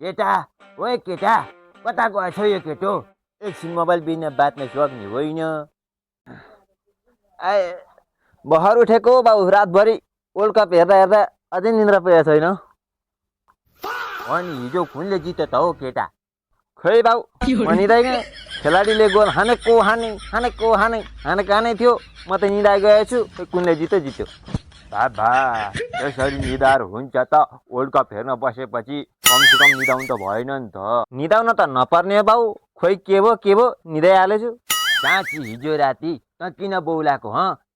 केटा ओए केटा कता गएछ यो केटो एकछिन मोबाइल बिना बाँच्न सक्ने होइन आए भर्खर उठेको बाउ रातभरि वर्ल्ड कप हेर्दा हेर्दा अझै निन्द्रा पुगेको छैन। अनि हिजो कुनले जित्यो त हो केटा खै बाउ भनिँदैन खेलाडीले गोल हानेको हाने थियो। म त निदाइ गएछु कुनले जित्यो जित्यो। बाबा यसरी निधार हुन्छ त वर्ल्ड कप हेर्न बसेपछि कमसेकम निदाउनु त भएन नि त निदाउन त नपर्ने बाउ खोइ के भो निदाइहालेछु। साँच्ची हिजो राति त किन बौलाको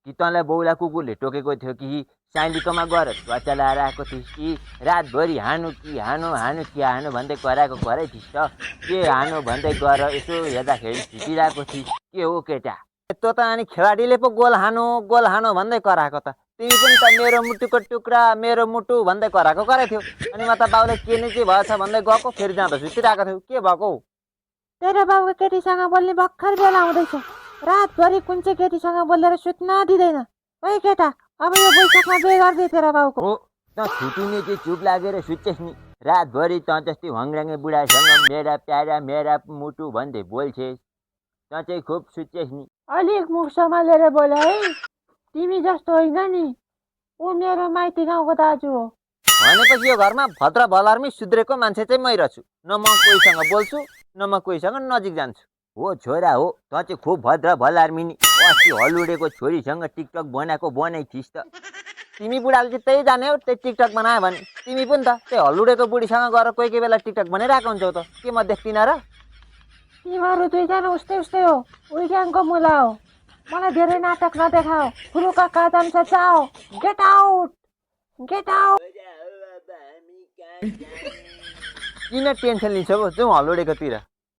कि तँलाई बौला कुकुरले टोकेको थियो कि साइलीकोमा गएर त्वचा लाएर आएको थिइस् कि रातभरि हानु कि हानु भन्दै कराएको गरै थिइस् त के हानु भन्दै गएर यसो हेर्दाखेरि छिटिरहेको थिइस् के हो केटा त्यो त अनि खेलाडीले पो गोल हानो भन्दै कराएको त। तिमी पनि त मेरो मुटुको टुक्रा मेरो मुटु भन्दै कराएको गरे थियो। अनि म त बाउले के नै के भएछ भन्दै गएको फेरि जाँदा सुतिरहेको थियो। के भएको हौ? तेरो बाबुको केटीसँग बोल्ने भर्खर बेला आउँदैछ। रातभरि कुन चाहिँ केटीसँग बोलेर सुत्न दिँदैन। ओइ केटा अब यो बैशाखमा बे गरिदिए तेरो बाबुको। हो त छुट्टिने चाहिँ चुप लागेर सुत्छेस् नि रातभरि त जस्तै हङ्ग्राङ्गे बुढासँग मेरा प्यारा मेरा मुटु भन्दै बोल्छेस् त चाहिँ खुब सुत्छेस् नि अलिक मुख सम्हालेर बोल है। तिमी जस्तो होइन नि, ऊ मेरो माइती गाउँको दाजु हो। भनेपछि यो घरमा भद्र भलार्मी सुध्रेको मान्छे चाहिँ मै रहेछु। न म कोहीसँग बोल्छु न म कोहीसँग नजिक जान्छु। हो छोरा हो त चाहिँ खुब भद्र भलार्मिनी अस्ति हलुडेको छोरीसँग टिकटक बनाइ थिइस् त तिमी बुढाले चाहिँ त्यही जाने हो त्यही टिकटक बनायो भने। तिमी पनि त त्यही हल्लुडेको बुढीसँग गएर कोही कोही बेला टिकटक बनाइरहेको हुन्छौ त के म देख्दिन र? तिमीहरू दुईजना उस्तै उस्तै हो, उही ग्याङको मुला हो। मलाई धेरै नाटक नदेखाओ। फुरुका काजाम से जाओ। Get out get out. किन टेन्सन लिन्छौ जाउँ हल्लुडेकोतिर।